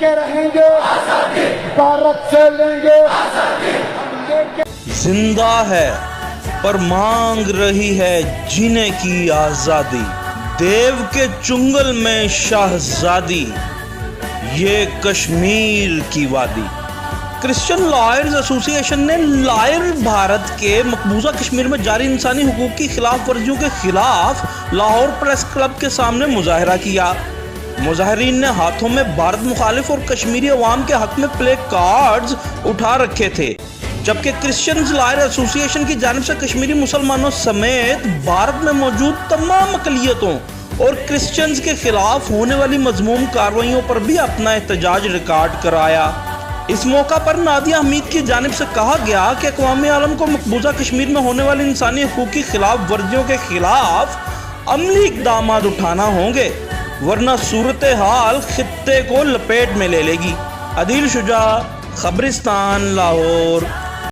लेके रहेंगे, भारत से लेंगे, हम लेके जिंदा है पर मांग रही है जीने की आजादी, देव के चुंगल में शाहजादी, ये कश्मीर की वादी। क्रिश्चियन लॉयर्स एसोसिएशन ने लॉयर भारत के मकबूजा कश्मीर में जारी इंसानी हुकूक की खिलाफ वर्जियों के खिलाफ लाहौर प्रेस क्लब के सामने मुजाहरा किया। मुजाहरीन ने हाथों में भारत मुखालिफ और कश्मीरी अवाम के हक में प्ले कार्ड्स उठा रखे थे, जबकि क्रिश्चियन लॉयर एसोसिएशन की जानिब से कश्मीरी मुसलमानों समेत भारत में मौजूद तमाम अक़लियतों और क्रिश्चियंस के खिलाफ होने वाली मज़मूम कार्रवाइयों पर भी अपना एहतजाज रिकॉर्ड कराया। इस मौका पर नादिया हमीद की जानिब से कहा गया कि अक़वाम आलम को मकबूजा कश्मीर में होने वाली इंसानी हुकूक की खिलाफ वर्जियों के खिलाफ अमली इक़दाम उठाना होंगे, वरना सूरत हाल खित्ते को लपेट में ले लेगी। अदील शुजा, खबरिस्तान, लाहौर।